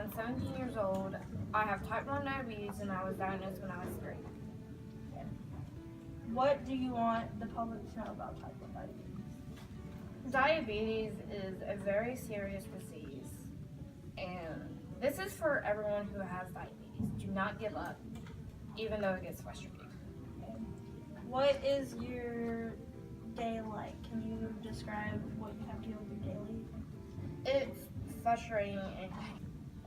I'm 17 years old. I have type 1 diabetes and I was diagnosed when I was 3. What do you want the public to know about type 1 diabetes? Diabetes is a very serious disease, and this is for everyone who has diabetes. Do not give up, even though it gets frustrating. What is your day like? Can you describe what you have to do with your daily? It's frustrating and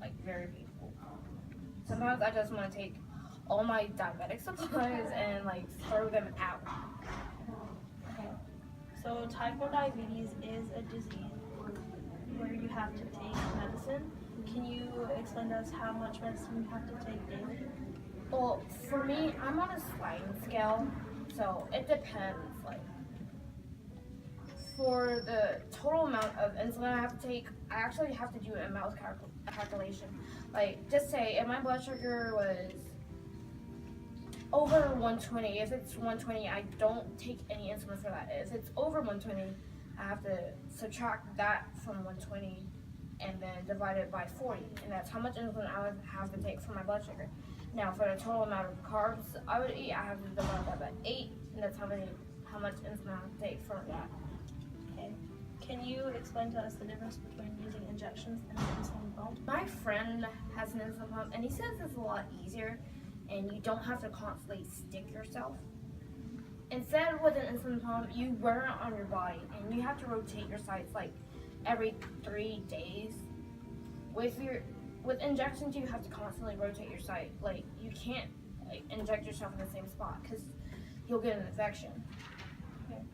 like very painful. Sometimes I just want to take all my diabetic supplies and like throw them out. Okay. So type 1 diabetes is a disease where you have to take medicine. Can you explain to us how much medicine you have to take daily? Well, for me, I'm on a sliding scale, so it depends. Like, for the total amount of insulin I have to take, I actually have to do a mouse calculation. Like, just say if my blood sugar was over 120, if it's 120, I don't take any insulin for that. If it's over 120, I have to subtract that from 120 and then divide it by 40, and that's how much insulin I would have to take for my blood sugar. Now, for the total amount of carbs I would eat, I have to divide that by 8, and that's how much insulin I have to take for that. Okay. Can you explain to us the difference between using injections and an insulin pump? My friend has an insulin pump, and he says it's a lot easier, and you don't have to constantly stick yourself. Instead, with an insulin pump, you wear it on your body, and you have to rotate your sites like every 3 days. With injections, you have to constantly rotate your site. Like, you can't inject yourself in the same spot because you'll get an infection. Okay.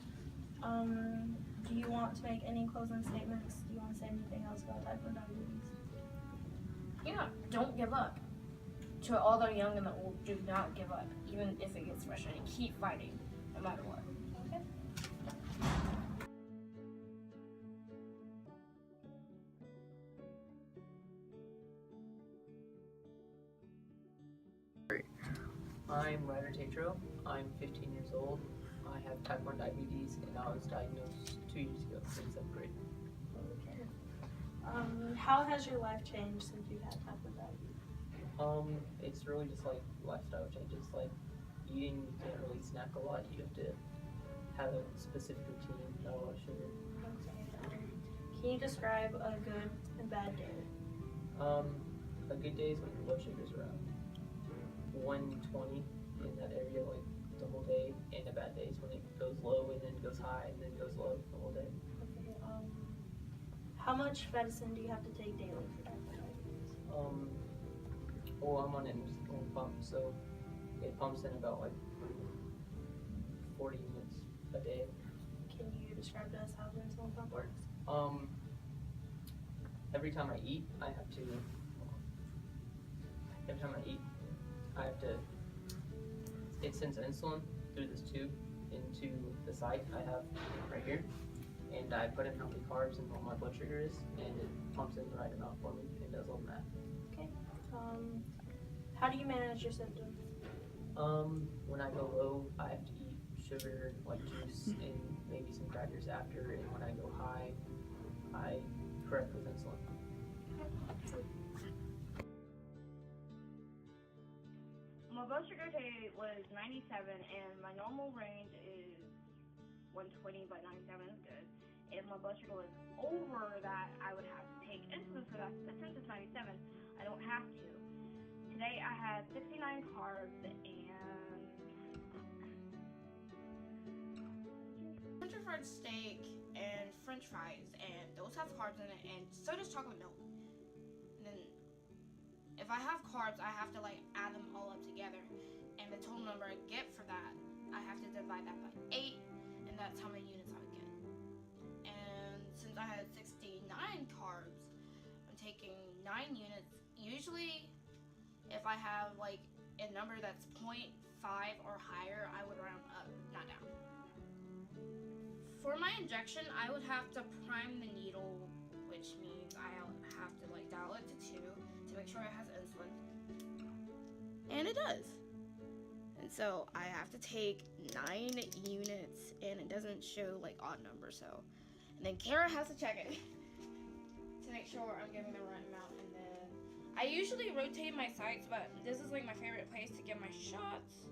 Do you want to make any closing statements? Do you want to say anything else about type 1 diabetes? Yeah, don't give up. To all the young and the old, do not give up, even if it gets frustrating. Keep fighting, no matter what. Okay. I'm Ryder Tatro. I'm 15 years old. I have type 1 diabetes and I was diagnosed 2 years ago in 7th grade. Okay. How has your life changed since you've had type 1 diabetes? It's really just like lifestyle changes, like eating, you can't really snack a lot, you have to have a specific routine, not a lot of sugar. Okay. Can you describe a good and bad day? A good day is when your blood sugar is around 120 in that area, like the whole day, and a bad day is when it goes low and then goes high and then goes low the whole day. Okay. How much medicine do you have to take daily for type 1 diabetes? Well, I'm on an insulin pump, so it pumps in about like 40 units a day. Can you describe to us how the insulin pump works? Every time I eat, I have to it sends insulin through this tube into the site I have right here, and I put in how many carbs and what my blood sugar is, and it pumps in the right amount for me and does all that. Okay. How do you manage your symptoms? When I go low, I have to eat sugar, like juice, and maybe some crackers after, and when I go high, I correct with insulin. My blood sugar today was 97, and my normal range is 120, but 97 is good. If my blood sugar was over that, I would have to take insulin for that, but since it's 97, I don't have to. Today I had 69 carbs and French fried steak and French fries, and those have carbs in it, and so does chocolate milk. And then if I have carbs, I have to like add them all up together, and the total number I get for that, I have to divide that by 8, and that's how many units I would get. And since I had 69 carbs, I'm taking 9 units. Usually, if I have like a number that's 0.5 or higher, I would round up, not down. For my injection, I would have to prime the needle, which means I have to like dial it to 2 to make sure it has insulin. And it does. And so I have to take 9 units, and it doesn't show like odd numbers, so. And then Kara has to check it to make sure I'm giving the right amount, and then I usually rotate my sites, but this is like my favorite place to get my shots.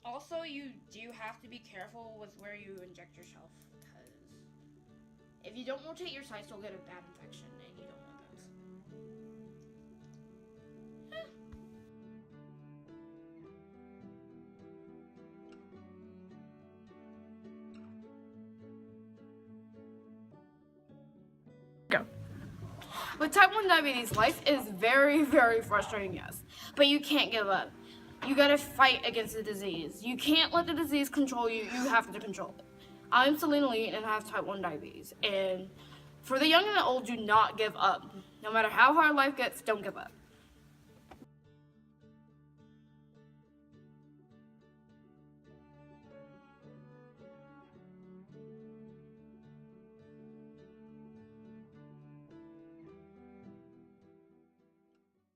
Also, you do have to be careful with where you inject yourself, because if you don't rotate your sites, you'll get a bad infection, and you don't want that. Go. With type 1 diabetes, life is very, very frustrating, yes, but you can't give up. You gotta fight against the disease. You can't let the disease control you. You have to control it. I'm Selina and I have type 1 diabetes. And for the young and the old, do not give up. No matter how hard life gets, don't give up.